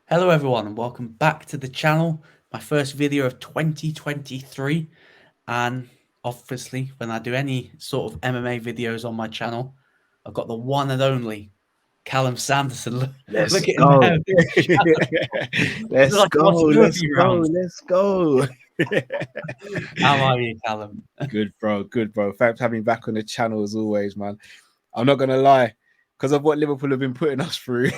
Hello everyone and welcome back to the channel. My first video of 2023, and obviously when I do any sort of MMA videos on my channel, I've got the one and only Callum Sanderson. Let's Look at him go. now. Let's Like he go. wants to go a Let's few go. rounds. Let's go. How are you, Callum? Good, bro. Good, bro. Thanks for having me back on the channel as always, man. I'm not going to lie, because of what Liverpool have been putting us through,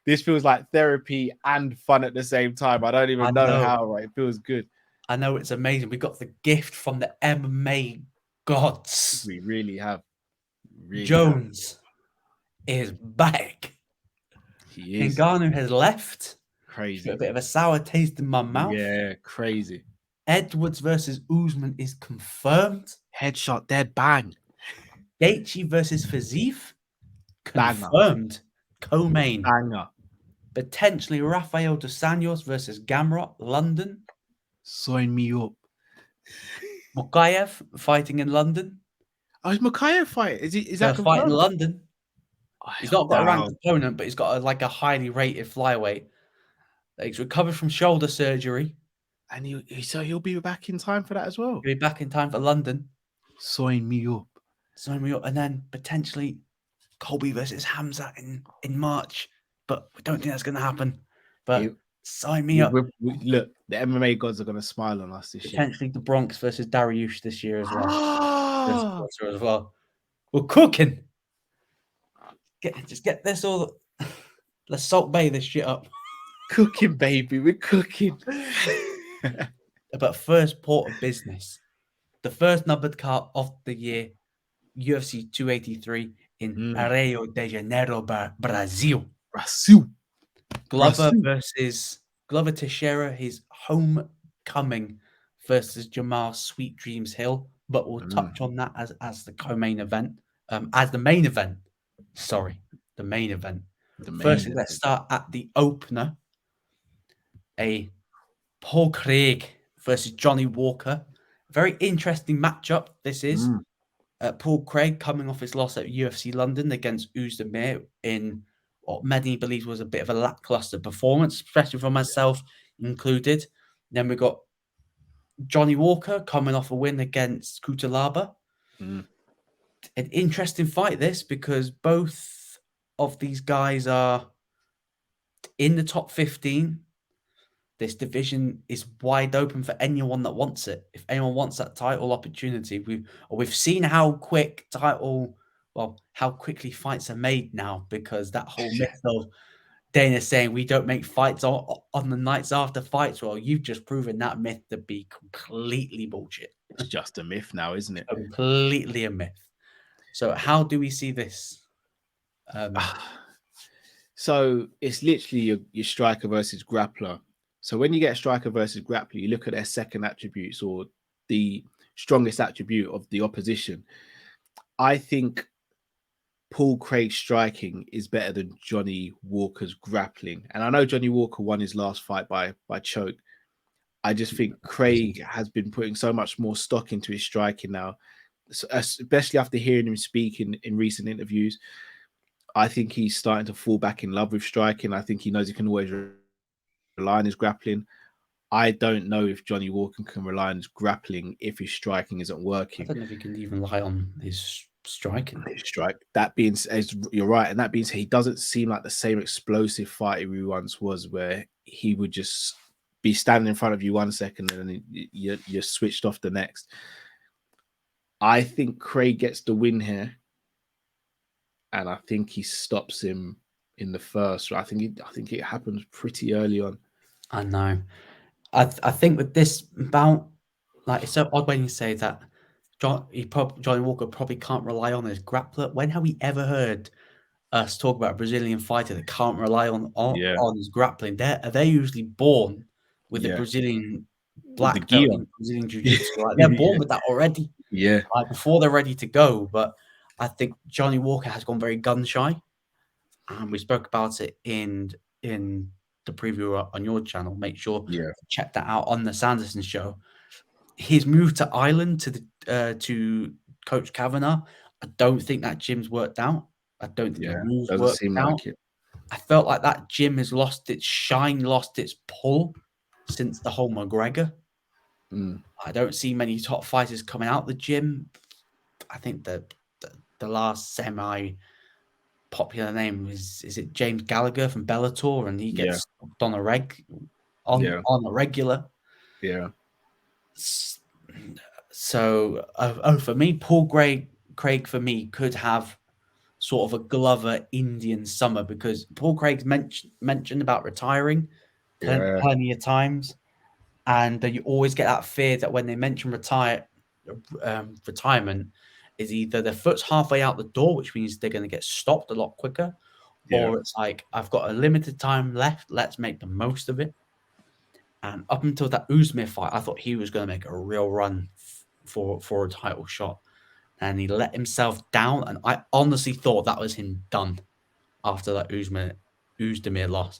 this feels like therapy and fun at the same time. I don't I even know know. how, right? It feels good. I know it's amazing. We got the gift from the MMA gods. We really have. Really have. Jones is back. He is. Ngannou has left. Got a Crazy. bit of a sour taste in my mouth. Yeah, crazy. Edwards versus Usman is confirmed. Headshot, dead, bang. Gaethje versus Fiziev Banger. confirmed. Co-main. Banger. Potentially Rafael dos Anjos versus Gamrot, London. Sign me up. Mokaev fighting in London. Oh, is Makayev fight? Is that Gonna fight in confirmed? London. Oh, He's not got a ranked down. opponent, but he's got a highly rated flyweight. He's recovered from shoulder surgery. And so he'll be back in time for that as well. He'll be back in time for London. Sign me up. Sign me up. And then potentially Colby versus Hamza in March. But we don't think that's going to happen. But sign me up. Look, the MMA gods are going to smile on us this year. Potentially the Bronx versus Dariush this year as well. We're cooking. Just get this all. Let's Salt Bay this shit up. Cooking, baby. We're cooking. But first port of business. The first numbered card of the year, UFC 283 in Rio de Janeiro, Brazil. Glover versus Glover Teixeira, his homecoming versus Jamahal Sweet Dreams Hill. But we'll touch on that as the co-main event. As the main event. Sorry, the main event. Firstly, let's start at the opener. A Paul Craig versus Johnny Walker. Very interesting matchup this is. Paul Craig coming off his loss at UFC London against Uzdemir in what many believe was a bit of a lackluster performance, especially for myself included. Then we got Johnny Walker coming off a win against Kutalaba. An interesting fight this, because both of these guys are in the top 15. This division is wide open for anyone that wants it. If anyone wants that title opportunity, we've seen how quickly fights are made now, because that whole myth of Dana saying we don't make fights on the nights after fights. Well, you've just proven that myth to be completely bullshit. It's just a myth now, isn't it? Completely a myth. So how do we see this? So it's literally your striker versus grappler. So when you get a striker versus grappler, you look at their second attributes or the strongest attribute of the opposition. I think Paul Craig's striking is better than Johnny Walker's grappling. And I know Johnny Walker won his last fight by choke. I just think Craig has been putting so much more stock into his striking now, especially after hearing him speak in recent interviews. I think he's starting to fall back in love with striking. I think he knows he can always rely on his grappling. I don't know if Johnny Walker can rely on his grappling if his striking isn't working. I don't know if he can even rely on his striking. That being said, you're right, and that means he doesn't seem like the same explosive fighter he once was, where he would just be standing in front of you 1 second and then you're switched off the next. I think Craig gets the win here, and I think he stops him in the first. I think it happens pretty early on. I know. I think with this bout, like, it's so odd when you say that Johnny Walker probably can't rely on his grappler. When have we ever heard us talk about a Brazilian fighter that can't rely on his grappling? They're usually born with the Brazilian black belt in Brazilian jiu-jitsu. Like, they're born with that already. Yeah. Like, before they're ready to go. But I think Johnny Walker has gone very gun shy. And we spoke about it in the preview on your channel. Make sure to check that out on the Sanderson show. His move to Ireland to Coach Kavanagh, I don't think that gym's worked out. I don't think the moves worked out. I felt like that gym has lost its shine, lost its pull since the whole McGregor. I don't see many top fighters coming out the gym. I think the last semi-popular name is it James Gallagher from Bellator, and he gets on a regular. Yeah. So, for me, Paul Craig for me could have sort of a Glover Indian summer, because Paul Craig's mentioned about retiring plenty of times, and you always get that fear that when they mention retirement, is either their foot's halfway out the door, which means they're going to get stopped a lot quicker, or it's like, I've got a limited time left, let's make the most of it. And up until that Usman fight, I thought he was going to make a real run for a title shot, and he let himself down. And I honestly thought that was him done after that Uzdemir loss.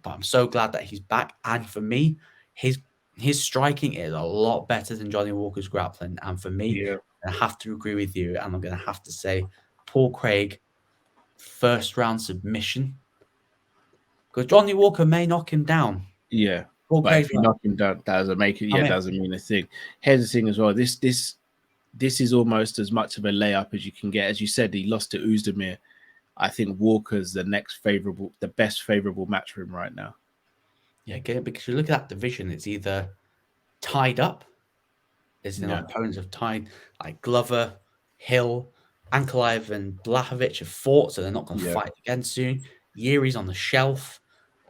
But I'm so glad that he's back. And for me, his striking is a lot better than Johnny Walker's grappling. And for me, I have to agree with you, and I'm going to have to say Paul Craig, first round submission, because Johnny Walker may knock him down. Yeah. Paul But if you knock him down, that doesn't make it. Doesn't mean a thing. Here's the thing as well. This is almost as much of a layup as you can get. As you said, he lost to Uzdemir. I think Walker's the best favorable match for him right now. Yeah, again, because you look at that division, it's either tied up, as in opponents have tied, like Glover, Hill, Ankalaev, and Blachowicz have fought, so they're not going to fight again soon. Yuri's on the shelf.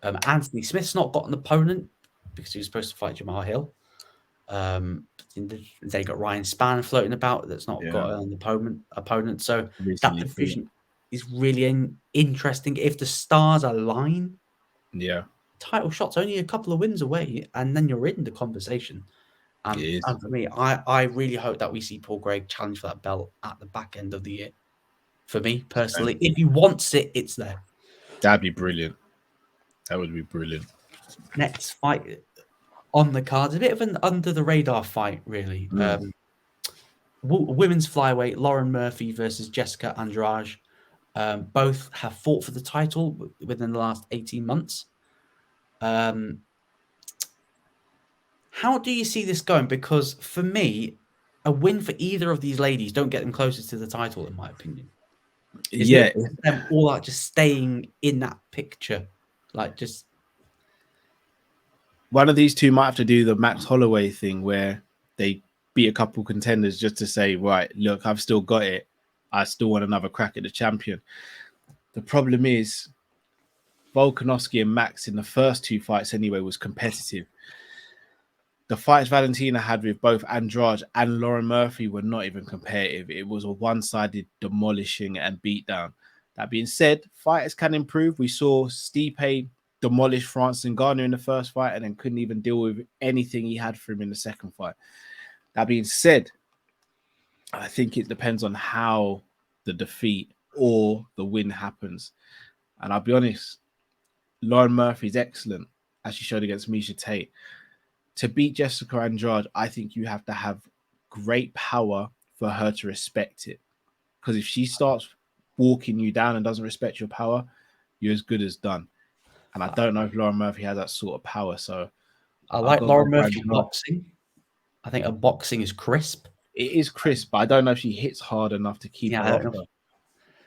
Anthony Smith's not got an opponent because he was supposed to fight Jamahal Hill. They got Ryan Spann floating about that's not got an opponent. So that division is really interesting. If the stars align, title shot's only a couple of wins away, and then you're in the conversation. And for me, I really hope that we see Paul Craig challenge for that belt at the back end of the year. For me personally, if he wants it, it's there. That'd be brilliant. That would be brilliant. Next fight on the card, a bit of an under the radar fight, really. Women's flyweight, Lauren Murphy versus Jessica Andrade. Both have fought for the title within the last 18 months. How do you see this going? Because for me, a win for either of these ladies don't get them closer to the title, in my opinion. Them all are just staying in that picture, like just. One of these two might have to do the Max Holloway thing where they beat a couple contenders just to say, right, look, I've still got it. I still want another crack at the champion. The problem is Volkanovski and Max in the first two fights anyway was competitive. The fights Valentina had with both Andrade and Lauren Murphy were not even competitive. It was a one-sided demolishing and beatdown. That being said, fighters can improve. We saw Stipe demolish Francis Ngannou in the first fight and then couldn't even deal with anything he had for him in the second fight. That being said, I think it depends on how the defeat or the win happens. And I'll be honest, Lauren Murphy's excellent, as she showed against Miesha Tate. To beat Jessica Andrade, I think you have to have great power for her to respect it. Because if she starts walking you down and doesn't respect your power, you're as good as done. And I don't know if Lauren Murphy has that sort of power. So I like Lauren Murphy's boxing. I think her boxing is crisp. It is crisp, but I don't know if she hits hard enough to keep her off her.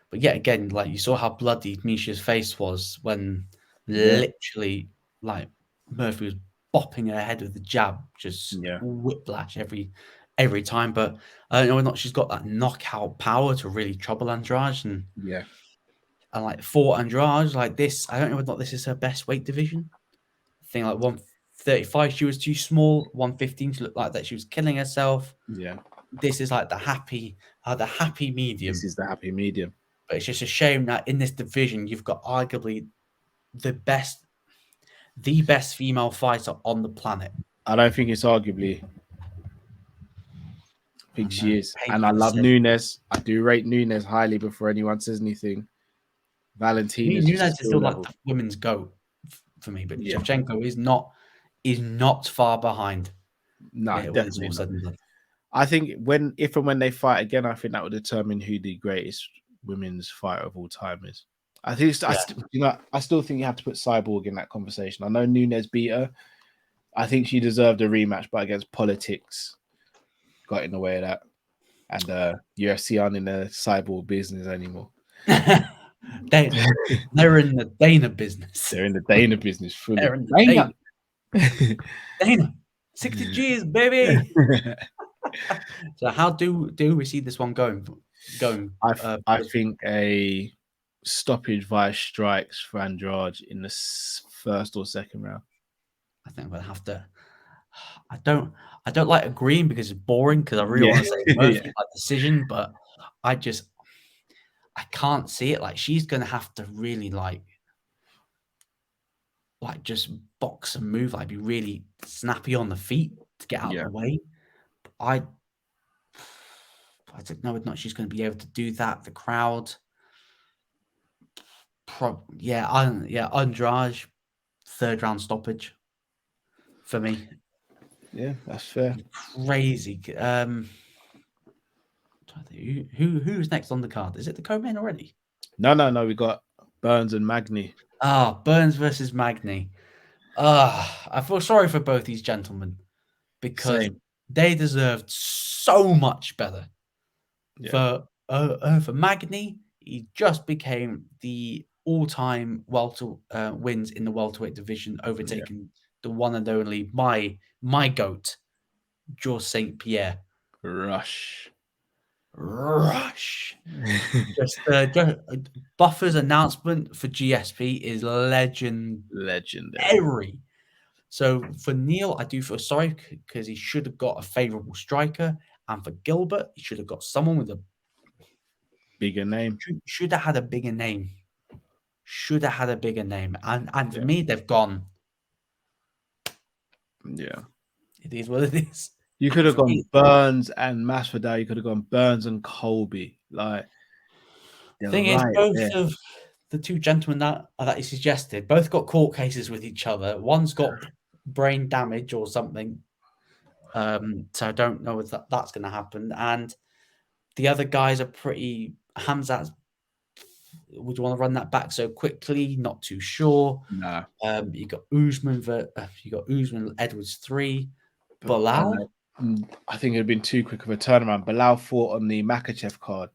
But yet again, like you saw how bloody Miesha's face was when literally like Murphy was bopping her head with the jab, just whiplash every time. But I don't know whether or not she's got that knockout power to really trouble Andrade. And like for Andrade, like this, I don't know whether or not this is her best weight division. I think like 135, she was too small. 115, she looked like that she was killing herself. Yeah. This is like the happy medium. This is the happy medium. But it's just a shame that in this division, you've got arguably the best female fighter on the planet. I don't think it's arguably. I think she is. And I love Nunes. I do rate Nunes highly before anyone says anything. Valentina Nunes is still like the women's GOAT for me, but Shevchenko is not far behind. No, definitely not. I think if and when they fight again, I think that will determine who the greatest women's fighter of all time is. I think I still think you have to put Cyborg in that conversation. I know Nunes beat her. I think she deserved a rematch, but against politics got in the way of that. And UFC aren't in the Cyborg business anymore. They're in the Dana business. They're in the Dana business fully. They're in the Dana. 60 G's, baby. So how do we see this one going? I think a stoppage via strikes for Andrade in the first or second round. I think I'm gonna have to. I don't like agreeing because it's boring. Because I really want to say Murphy like decision, but I can't see it. Like she's gonna have to really like just box and move, like be really snappy on the feet to get out of the way. I don't know whether or not she's going to be able to do that. The crowd, Andrade, third round stoppage for me. Yeah, that's fair. Crazy. Who's next on the card? Is it the co-main already? No. We got Burns and Magny. Burns versus Magny. I feel sorry for both these gentlemen because they deserved so much better. For Magny, he just became the all-time wins in the welterweight division, overtaking the one and only my goat, Georges St. Pierre. Rush. Just Buffer's announcement for GSP is legendary. So for Neil, I do feel sorry because he should have got a favorable striker, and for Gilbert, he should have got someone with a bigger name. Should have had a bigger name. And for me, they've gone. Yeah. It is what it is. You could have gone Burns and Masvidal. You could have gone Burns and Colby. Like, the thing is, both of the two gentlemen that he suggested both got court cases with each other. One's got brain damage or something. So I don't know if that's going to happen. And the other guys are pretty. Hamzat's. Would you want to run that back so quickly? Not too sure. Nah. You got Usman. Edwards 3. Bilal. I think it had been too quick of a turnaround. Bilal fought on the Makachev card.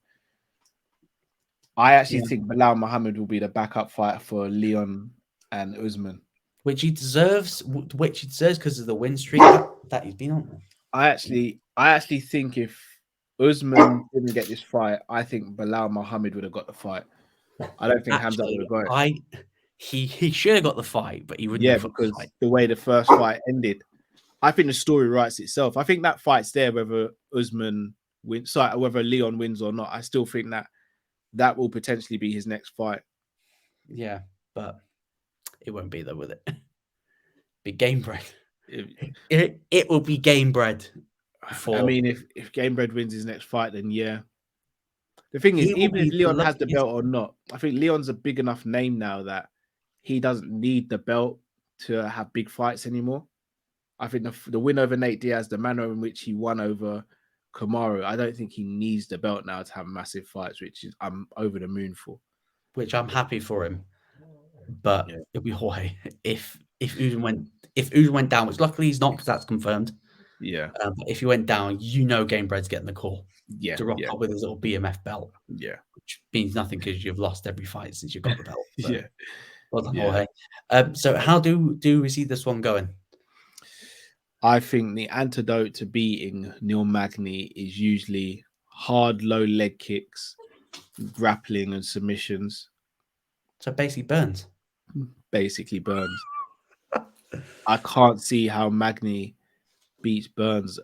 I actually think Bilal Muhammad will be the backup fighter for Leon and Usman, which he deserves because of the win streak that he's been on. I actually think if Usman didn't get this fight, I think Bilal Muhammad would have got the fight. I don't think Hamza would have got it. He should have got the fight, but he wouldn't. Yeah, because the way the first fight ended, I think the story writes itself. I think that fight's there whether Usman wins, whether Leon wins or not. I still think that will potentially be his next fight. Yeah, but it won't be there with it. Be game bred. It will be game bred. I mean, if Gamebred wins his next fight, then yeah. The thing is, even if Leon has the belt or not, I think Leon's a big enough name now that he doesn't need the belt to have big fights anymore. I think the win over Nate Diaz, the manner in which he won over Kamaru, I don't think he needs the belt now to have massive fights, which is I'm over the moon for. Which I'm happy for him, but it'll be Jorge if Usman went down, which luckily he's not because that's confirmed. Yeah. But if he went down, Gamebred's getting the call. Yeah. To rock up with his little BMF belt. Yeah. Which means nothing because you've lost every fight since you got the belt. So. Yeah. Well done, Jorge. So how do we see this one going? I think the antidote to beating Neil Magny is usually hard, low leg kicks, grappling and submissions. So basically Burns. I can't see how Magny beats Burns.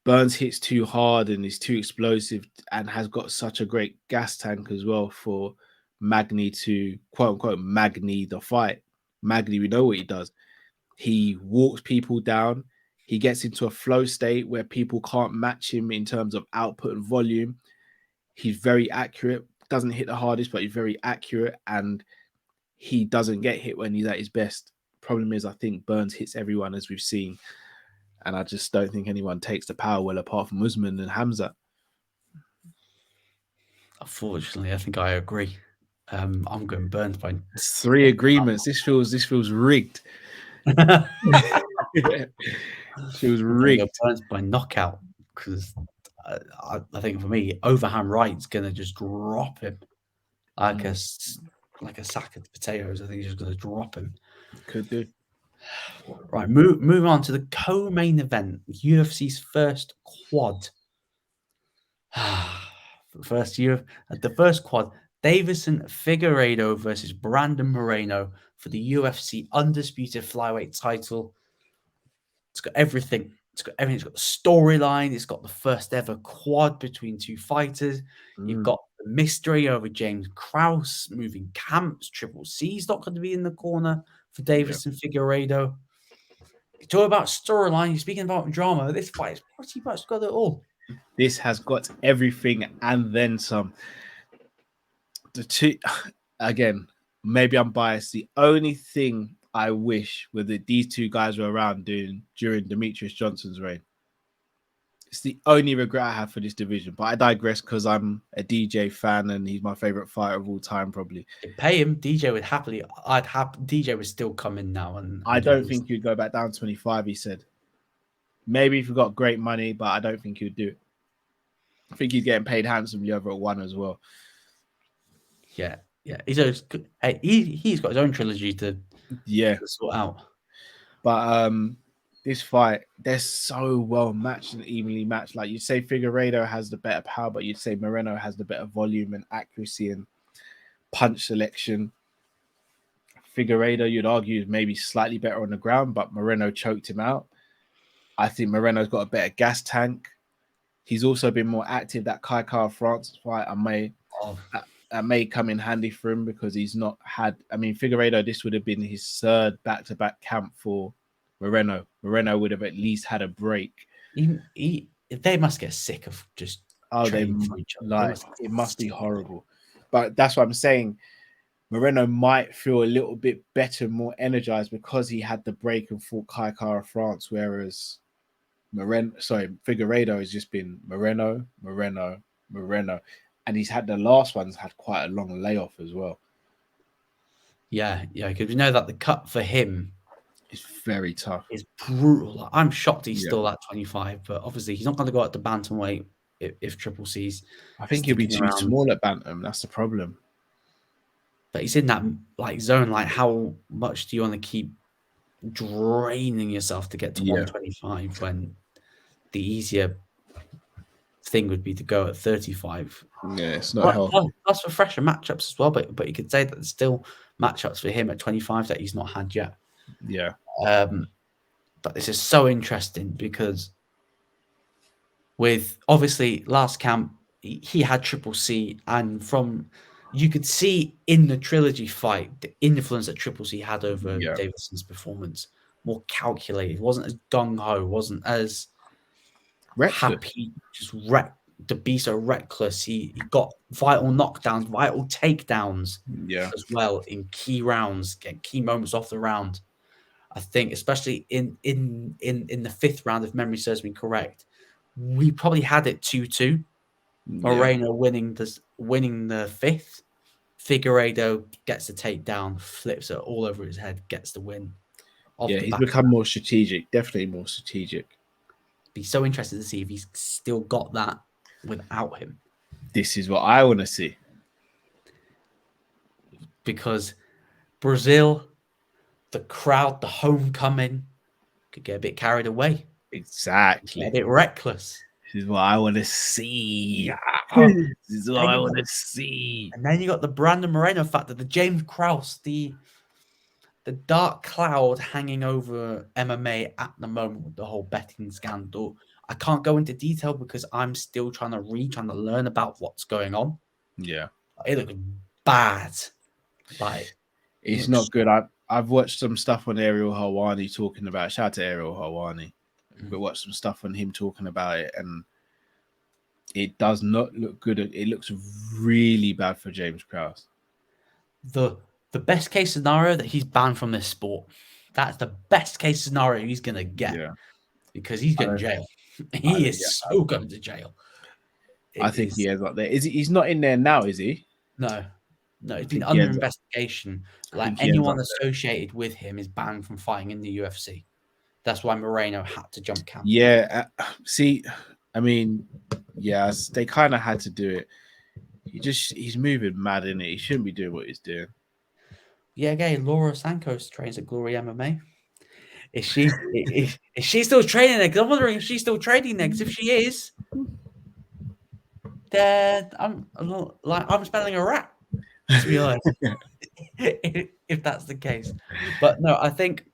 Burns hits too hard and is too explosive and has got such a great gas tank as well for Magny to quote unquote Magny the fight. Magny, we know what he does. He walks people down. He gets into a flow state where people can't match him in terms of output and volume. He's very accurate. Doesn't hit the hardest, but he's very accurate, and he doesn't get hit when he's at his best. Problem is, I think Burns hits everyone, as we've seen, and I just don't think anyone takes the power well apart from Usman and Hamza. Unfortunately, I think I agree. I'm going Burns by. It's 3 agreements. This feels rigged. She was rigged. Burns by knockout because I think for me, overhand right's gonna just drop him like a sack of potatoes. I think he's just gonna drop him. Could do. Right, move on to the co-main event, UFC's first quad. The first quad, Davison Figueiredo versus Brandon Moreno for the UFC undisputed flyweight title. It's got everything. It's got everything. It's got the storyline. It's got the first ever quad between two fighters. You've got the mystery over James Krause moving camps. Triple C's not going to be in the corner for Davison Figueiredo. You talk about storyline. You're speaking about drama. This fight has pretty much got it all. This has got everything and then some. The two, again, maybe I'm biased. The only thing I wish were that these two guys were around during Demetrius Johnson's reign. It's the only regret I have for this division. But I digress because I'm a DJ fan and he's my favorite fighter of all time, probably. Pay him, DJ would happily. DJ would still come in now, and I don't think he'd go back down 25. He said, maybe if he got great money, but I don't think he'd do it. I think he's getting paid handsomely over at one as well. Yeah. He's got his own trilogy to sort out. But this fight, they're so well matched and evenly matched. Like you'd say Figueiredo has the better power, but you'd say Moreno has the better volume and accuracy and punch selection. Figueiredo, you'd argue, is maybe slightly better on the ground, but Moreno choked him out. I think Moreno's got a better gas tank. He's also been more active. That Kai France fight, that may come in handy for him because he's not had. I mean, Figueiredo, this would have been his third back-to-back camp for Moreno. Moreno would have at least had a break. They must get sick of just training for each other. It must be horrible. But that's what I'm saying. Moreno might feel a little bit better, more energized because he had the break and fought Kai France, whereas Figueiredo has just been Moreno, and he's had the last one's had quite a long layoff as well. Yeah, because we know that the cut for him is very tough. It's brutal. I'm shocked he's still at 25, but obviously he's not going to go at the bantamweight if Triple C's. I think he'll be too small at bantam. That's the problem. But he's in that zone. Like, how much do you want to keep draining yourself to get to 125 when the easier thing would be to go at 35? Yeah, it's not healthy. That's for fresher matchups as well, but you could say that there's still matchups for him at 25 that he's not had yet. Yeah. But this is so interesting because with obviously last camp, he had Triple C, and you could see in the trilogy fight the influence that Triple C had over Davidson's performance. More calculated, wasn't as gung-ho, wasn't as happy, just to be so reckless. He got vital knockdowns, vital takedowns as well in key rounds, get key moments off the round. I think, especially in the fifth round, if memory serves me correct, we probably had it 2-2. Moreno winning the fifth. Figueiredo gets the takedown, flips it all over his head, gets the win. He's become more strategic, definitely more strategic. Be so interested to see if he's still got that without him. This is what I want to see. Because Brazil, the crowd, the homecoming, could get a bit carried away. Exactly. Get a bit reckless. This is what I want to see. This is what I want to see. And then you got the Brandon Moreno factor, the James Krause, the dark cloud hanging over MMA at the moment with the whole betting scandal. I can't go into detail because I'm still trying to learn about what's going on. Yeah. It looks bad. It's not good. I've watched some stuff on Ariel Helwani talking about it. Shout out to Ariel Helwani. We watched some stuff on him talking about it, and it does not look good. It looks really bad for James Krause. The best case scenario that he's banned from this sport. That's the best case scenario he's going to get because he's going to jail. He is so going to jail. I think he is up there. He's not in there now, is he? No. No, it's I been think he under ends up. investigation. I Like think he ends anyone up there. associated with him is banned from fighting in the UFC. That's why Moreno had to jump camp. Yeah. See, I mean, yeah, they kind of had to do it. He's moving mad, in it. He shouldn't be doing what he's doing. Yeah, again, Laura Sankos trains at Glory MMA. Is she still training there? 'Cause I'm wondering if she's still training there. Because if she is, then I'm smelling a rat. To be honest, if that's the case, but no, I think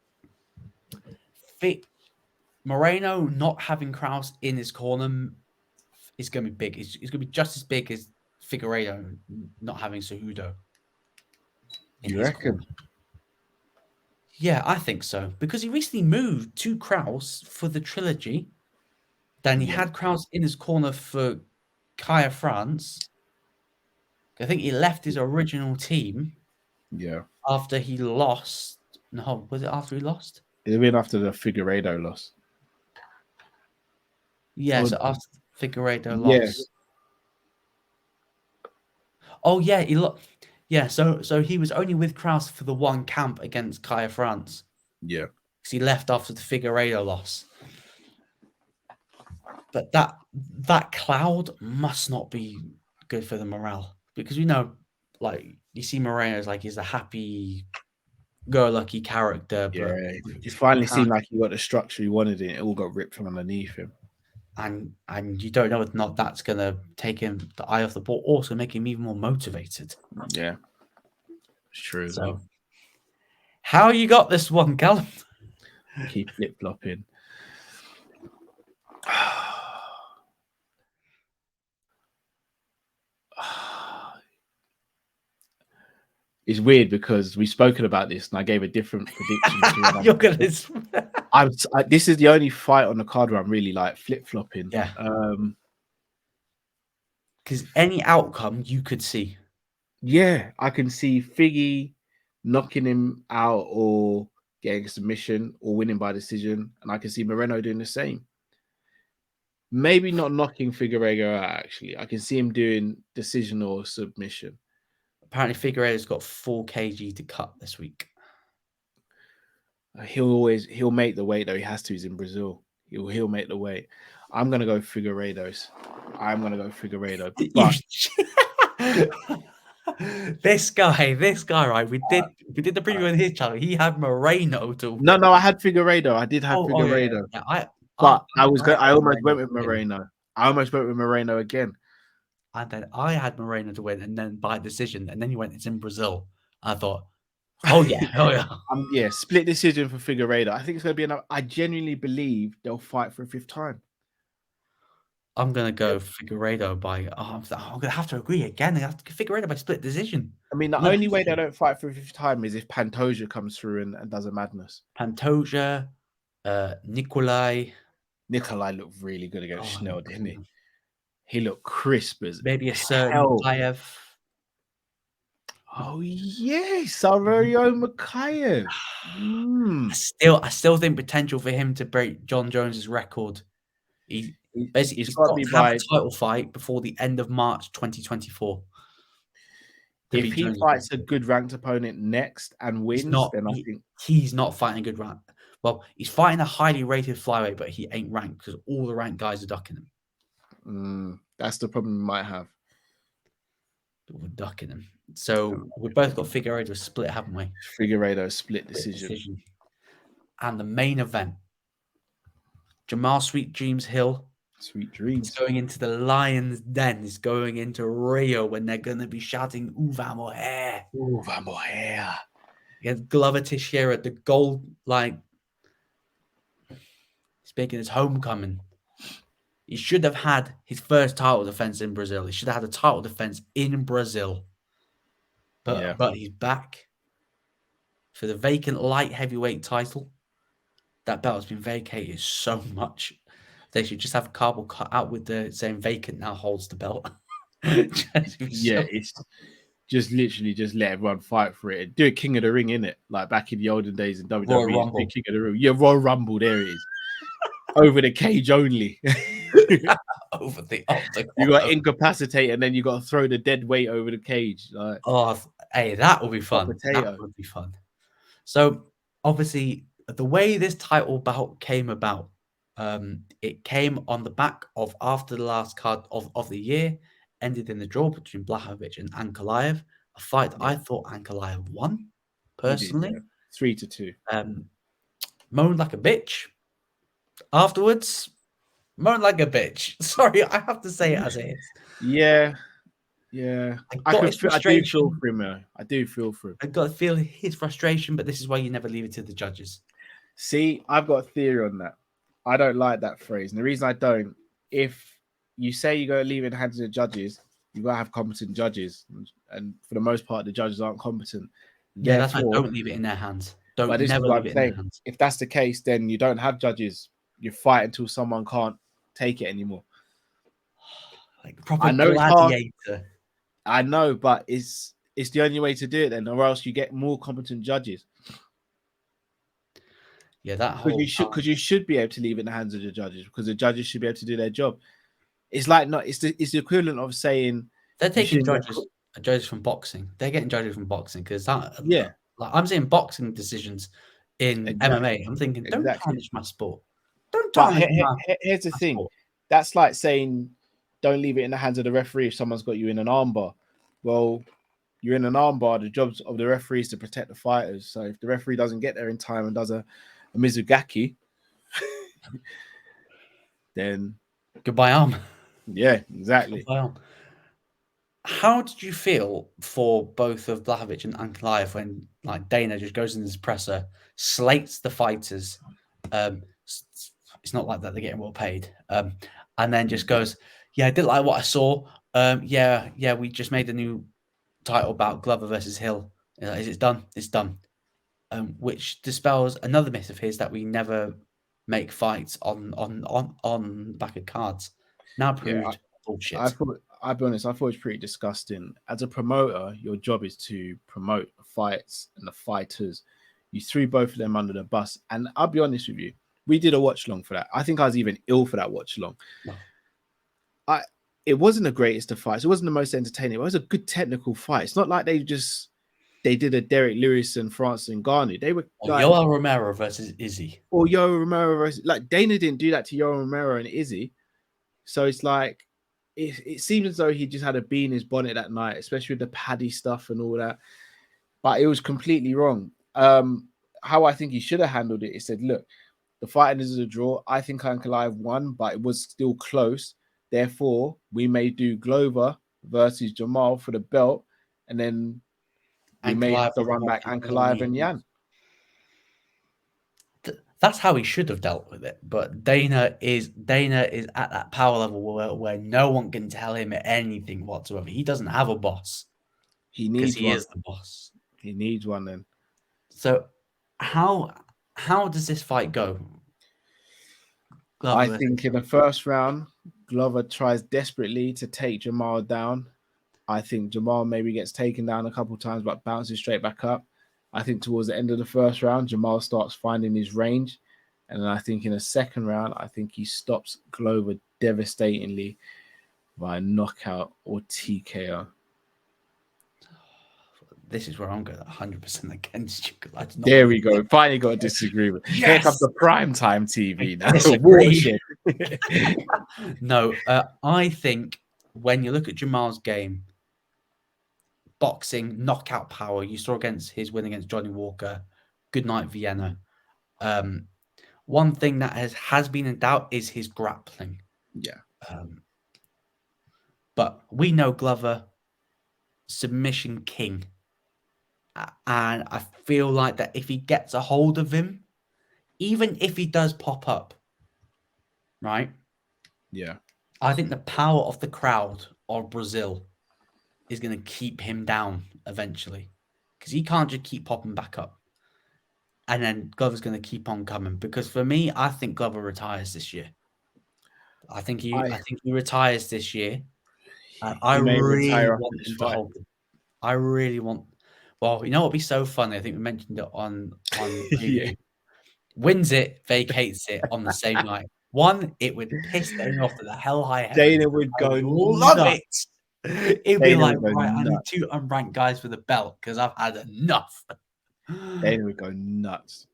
Moreno not having Kraus in his corner is going to be big. It's going to be just as big as Figueiredo not having Cejudo in You his corner. reckon? Yeah, I think so because he recently moved to Kraus for the trilogy. Then he Yeah. had Kraus in his corner for Kaya France. I think he left his original team Yeah. after he lost. No, was it after he lost? It'd been after the Figueiredo loss. Yeah, Or, so after Figueiredo yeah. lost. Oh yeah, he lost. Yeah, so he was only with Kraus for the one camp against Kaya France Yeah. because he left after the Figueiredo loss. But that cloud must not be good for the morale because we know, like you see, Moreno is like he's a happy-go-lucky character, Yeah. but It finally Kraus, seemed like he got the structure he wanted, and it all got ripped from underneath him. and you don't know whether or not that's gonna take him the eye off the ball, also make him even more motivated. Yeah. It's true as So, well. how you got this one, Callum? Keep flip flopping. It's weird because we've spoken about this, and I gave a different prediction. You're gonna, This is the only fight on the card where I'm really like flip flopping. yeah, because any outcome you could see. Yeah, I can see Figgy knocking him out or getting a submission or winning by decision, and I can see Moreno doing the same. Maybe not knocking Figueiredo out, actually. I can see him doing decision or submission. Apparently, Figueiredo's got 4 kg to cut this week. He'll make the weight though. He has to. He's in Brazil. He'll make the weight. I'm gonna go Figueiredo's. I'm gonna go Figueiredo. But this guy, right? We did the preview on his channel. He had Moreno to no, I had Figueiredo. I did have Figueiredo. Yeah. But I almost went with Moreno. Moreno. I almost went with Moreno again. And then I had Moreno to win, and then by decision, and then he went, it's in Brazil. I thought, oh yeah. Yeah, split decision for Figueiredo. I think it's going to be enough. I genuinely believe they'll fight for a 5th time. I'm going to go Figueiredo by, I'm going to have to agree again. I have to Figueiredo by split decision. I mean, the only way they don't fight for a 5th time is if Pantoja comes through and does a madness. Pantoja, Nikolai looked really good against Schnell, didn't he? He looked crisp as maybe a certain Makayev. Oh yes, our very own Makayev. I still think potential for him to break John Jones's record. He's got to have a title fight before the end of March 2024. If he fights a good ranked opponent next and wins, then I think he's not fighting a good rank. Well, he's fighting a highly rated flyweight, but he ain't ranked because all the ranked guys are ducking him. That's the problem we might have. We're ducking him. So we've both got Figueiredo split, haven't we? Figueiredo split decision. And the main event, Jamahal Sweet Dreams Hill. Sweet Dreams. He's going into the Lion's Den. He's going into Rio when they're going to be shouting, "Ooh, vamos here." Ooh, vamos here. Against Glover Teixeira, the gold, like, he's making his homecoming. He should have had his first title defense in Brazil. He should have had a title defense in Brazil. But he's back for the vacant light heavyweight title. That belt has been vacated so much. They should just have a cardboard cut out with the saying vacant now holds the belt. It's just literally just let everyone fight for it. Do a King of the Ring, innit? Like back in the olden days in WWE. King of the Ring. Yeah, Royal Rumble, there it is. Over the cage only. Over the octagon. You got incapacitate and then you got to throw the dead weight over the cage. Like, Hey, that would be fun. Potato. That would be fun. So obviously, the way this title bout came about, it came on the back of after the last card of the year ended in the draw between Blachowicz and Ankalaev, a fight Yeah. I thought Ankalaev won He did, personally. yeah. 3-2. Moaned like a bitch. Afterwards, moaned like a bitch. Sorry, I have to say it as it is. Yeah. I got his I do frustration. feel for him, though. I do feel for him. I got to feel his frustration, but this is why you never leave it to the judges. See, I've got a theory on that. I don't like that phrase. And the reason I don't, if you say you're going to leave it in the hands of the judges, you've got to have competent judges. And for the most part, the judges aren't competent. Yeah, that's why Therefore, don't leave it in their hands. but Don't this is never what leave I'm it in their saying. hands. If that's the case, then you don't have judges. You fight until someone can't take it anymore. Like proper I know it's hard. gladiator. I know, but it's the only way to do it then, or else you get more competent judges. Yeah, that whole Because you should be able to leave it in the hands of the judges, because the judges should be able to do their job. It's like it's the equivalent of saying they're taking judges from boxing. They're getting judges from boxing because that yeah. Like I'm seeing boxing decisions in MMA. I'm thinking, don't tarnish my sport. Don't tarnish here's the thing. sport. That's like saying don't leave it in the hands of the referee if someone's got you in an armbar. Well, you're in an armbar. The job of the referee is to protect the fighters. So if the referee doesn't get there in time and does a Mizugaki, then goodbye arm. Yeah, exactly. Goodbye arm. How did you feel for both of Blachowicz and Ankalaev when like Dana just goes in his presser, slates the fighters? It's not like that they're getting well paid, and then just goes, "Yeah, I didn't like what I saw. Yeah, we just made a new title bout, Glover versus Hill. It's done. It's done." Which dispels another myth of his that we never make fights on the back of cards. Now proved bullshit. I'll be honest, I thought it was pretty disgusting. As a promoter, your job is to promote the fights and the fighters. You threw both of them under the bus. And I'll be honest with you, we did a watch long for that. I think I was even ill for that watch long. No. It wasn't the greatest of fights. It wasn't the most entertaining. It was a good technical fight. It's not like they did a Derek Lewis and Francis Ngannou. They were like Yoel Romero versus Izzy. Or Yoel Romero versus like Dana didn't do that to Yoel Romero and Izzy. So it's like it seemed as though he just had a bee in his bonnet that night, especially with the paddy stuff and all that. But it was completely wrong. How I think he should have handled it, he said, look, the fight is a draw. I think Ankalaev won, but it was still close. Therefore, we may do Glover versus Jamahal for the belt, and then we may have to run back Ankalaev and Yan. That's how he should have dealt with it. But Dana is at that power level where no one can tell him anything whatsoever. He doesn't have a boss. He needs one. He is the boss. He needs one then. So how does this fight go? Glover, I think in the first round, Glover tries desperately to take Jamahal down. I think Jamahal maybe gets taken down a couple of times, but bounces straight back up. I think towards the end of the first round, Jamahal starts finding his range. And then I think in the second round, I think he stops Glover devastatingly by knockout or TKO. This is where I'm going 100% against you. There we go. Finally got a disagreement. Yes. Here comes the primetime TV now. No, I think when you look at Jamal's game, boxing, knockout power, you saw against his win against Johnny Walker, good night Vienna. One thing that has been in doubt is his grappling. Yeah. But we know Glover, submission king. And I feel like that if he gets a hold of him, even if he does pop up, right? Yeah. I think the power of the crowd of Brazil is going to keep him down eventually. Because he can't just keep popping back up. And then Glover's going to keep on coming. Because for me, I think Glover retires this year. I think he retires this year. I really want him to hold him. I really want... Well, you know what would be so funny? I think we mentioned it on yeah. Wins it, vacates it on the same night. One, it would piss Dana off to the hell high heaven. Dana would go, love it. It'd be Dana like, would go right, I need nuts. 2 unranked guys for the belt because I've had enough. Dana would go nuts.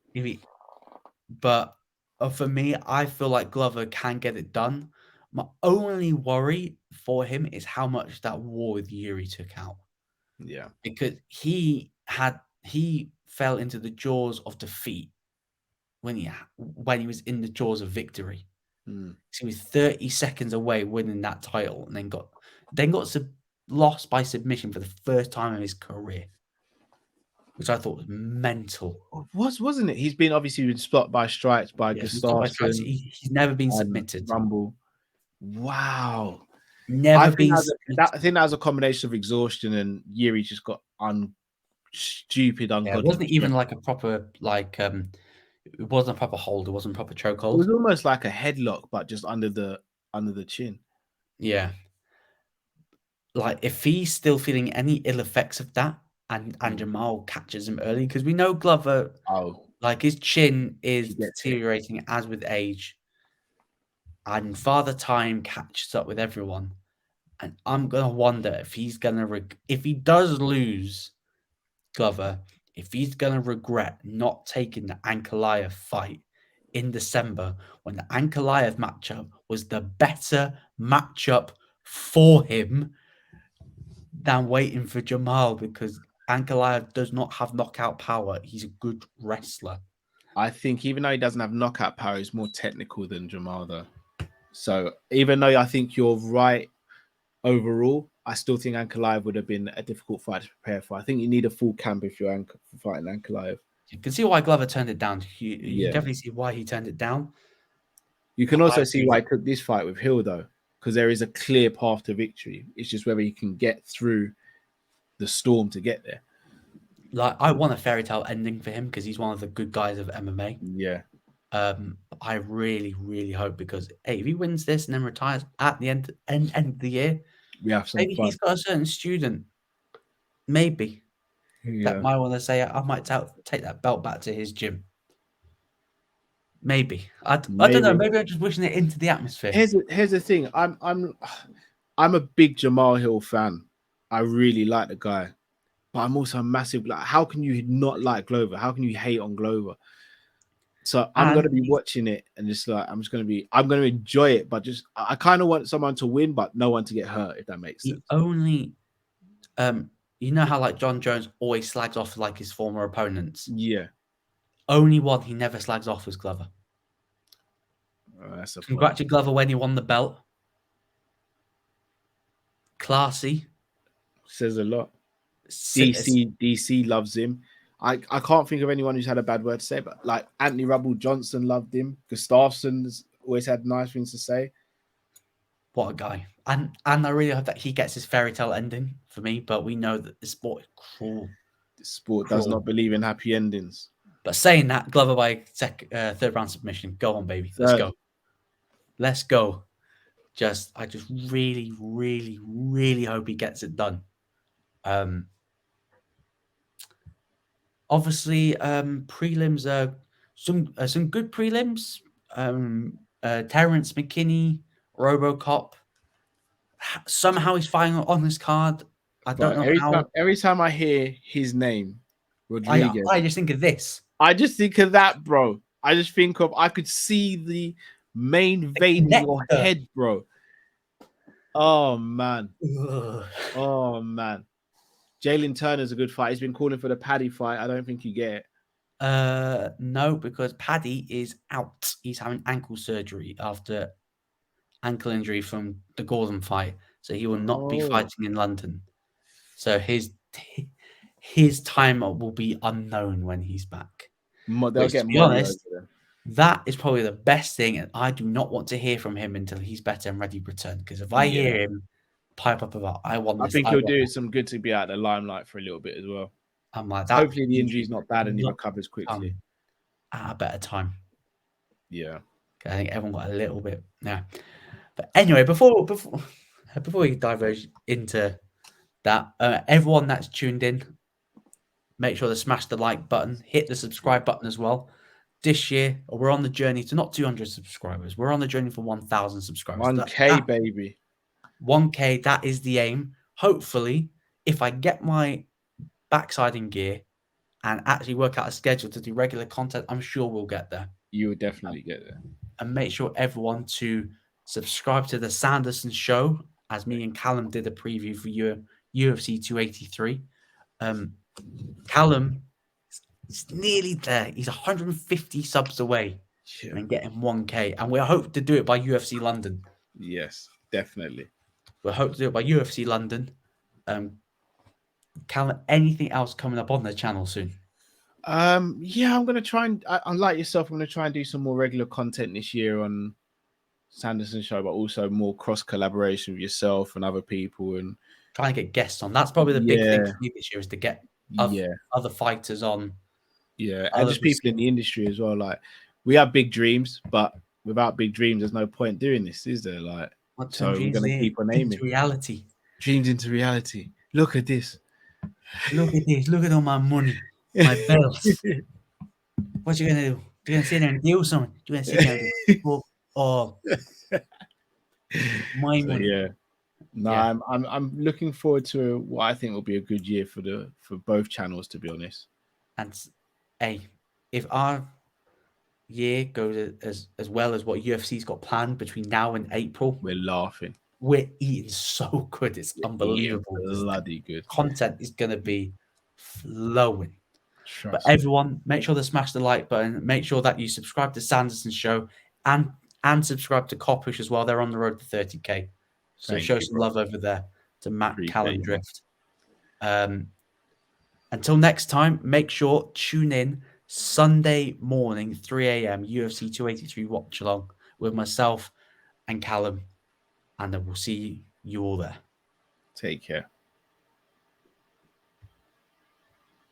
But for me, I feel like Glover can get it done. My only worry for him is how much that war with Yuri took out. Yeah. Because he fell into the jaws of defeat when he was in the jaws of victory. Mm. So he was 30 seconds away winning that title, and then got lost by submission for the first time in his career, which I thought was mental. Wasn't it? He's been stopped by strikes by Yeah, he's stopped by strikes. Gustafsson He's never been and submitted. Rumble. Wow. Never I think been that was a combination of exhaustion and Yuri just got stupid, Yeah, it ungodly. wasn't even like a proper it wasn't a proper hold. It wasn't a proper It was chokehold. almost like a headlock, but just under the chin. Yeah. Like, if he's still feeling any ill effects of that and Jamahal catches him early, because we know Glover, Oh, like, his chin is he gets it. deteriorating as with age, and Father Time catches up with everyone. And I'm gonna wonder if he's gonna if he does lose Glover, if he's gonna regret not taking the Ankalaev fight in December when the Ankalaev matchup was the better matchup for him than waiting for Jamahal, because Ankalaev does not have knockout power. He's a good wrestler. I think even though he doesn't have knockout power, he's more technical than Jamahal, though. So even though I think you're right overall, I still think Ankalaev would have been a difficult fight to prepare for. I think you need a full camp if you're fighting Ankalaev. You can see why Glover turned it down. You Yeah. definitely see why he turned it down. You can also see why he took this fight with Hill, though, because there is a clear path to victory. It's just whether he can get through the storm to get there. Like, I want a fairy tale ending for him because he's one of the good guys of MMA. Yeah. I really, really hope, because hey, if he wins this and then retires at the end of the year, We have some maybe fun. he's got a certain student, maybe, that might want to say, I might take that belt back to his gym. Maybe. I don't know. Maybe I'm just wishing it into the atmosphere. Here's the thing. I'm a big Jamahal Hill fan. I really like the guy, but I'm also a massive, like, how can you not like Glover? How can you hate on Glover? So I'm gonna be watching it and just like I'm gonna enjoy it, but just I kind of want someone to win, but no one to get hurt, if that makes sense. The only you know how like John Jones always slags off like his former opponents? Yeah. Only one he never slags off was Glover. That's a Congratulate Glover when he won the belt. Classy. Says a lot. DC loves him. I can't think of anyone who's had a bad word to say, but like Anthony Rumble Johnson loved him. Gustafsson's always had nice things to say. What a guy. And I really hope that he gets his fairy tale ending for me, but we know that the sport is cruel. The sport does not believe in happy endings. But saying that, Glover by third round submission. Go on, baby. Let's go. Let's go. I just really, really, really hope he gets it done. Obviously, prelims are some good prelims. Terrence McKinney, RoboCop. Somehow he's fighting on this card. I don't know how. Every time I hear his name, Rodriguez, I just think of this. I just think of that, bro. I just think of I could see the main vein in your head, bro. Oh man. Ugh. Oh man. Jalen Turner's a good fight. He's been calling for the Paddy fight. I don't think you get it. No, because Paddy is out. He's having ankle surgery after ankle injury from the Gordon fight, so he will not be fighting in London. So his time will be unknown when he's back. They'll get to be honest, that is probably the best thing, and I do not want to hear from him until he's better and ready to return. Because if I hear him pipe up about, I think he'll do some good to be out of the limelight for a little bit as well. I'm like that. Hopefully the injury's not bad and he recovers quickly. At a better time. Yeah. I think everyone got a little bit. Yeah. But anyway, before we diverge into that, everyone that's tuned in, make sure to smash the like button, hit the subscribe button as well. This year, we're on the journey to not 200 subscribers. We're on the journey for 1,000 subscribers. 1K, baby. 1K, that is the aim. hopefully, if I get my backside in gear and actually work out a schedule to do regular content, I'm sure we'll get there. You will definitely get there. And make sure everyone to subscribe to the Sanderson Show, as me and Callum did a preview for UFC 283. Callum is nearly there. He's 150 subs away and getting 1K. And we hope to do it by UFC London. Yes, definitely. We hope to do it by UFC London. Callum, anything else coming up on the channel soon? Yeah, I'm gonna try and unlike yourself, I'm gonna try and do some more regular content this year on Sanderson Show, but also more cross collaboration with yourself and other people, and try and get guests on. That's probably the big thing for me this year, is to get other fighters on. Yeah, and just people in the industry as well. Like, we have big dreams, but without big dreams, there's no point doing this, is there? Like, so we're gonna keep on aiming. Into reality. Dreams into reality. Look at this. Look at this. Look at all my money. My belts. What you gonna do? You're gonna sit there and deal something. You're gonna sit there and do all my money. Yeah. No, yeah. I'm looking forward to what I think will be a good year for both channels, to be honest. And hey, if our year goes as well as what UFC's got planned between now and April, we're laughing. We're eating so good. It's unbelievable. Bloody good. Content is gonna be flowing. But everyone, make sure to smash the like button. Make sure that you subscribe to Sanderson Show and subscribe to Coppush as well. They're on the road to 30K. So show some love over there to Matt Callum Drift. Until next time, make sure tune in Sunday morning, 3 a.m. UFC 283 watch along with myself and Callum. And then we'll see you all there. Take care.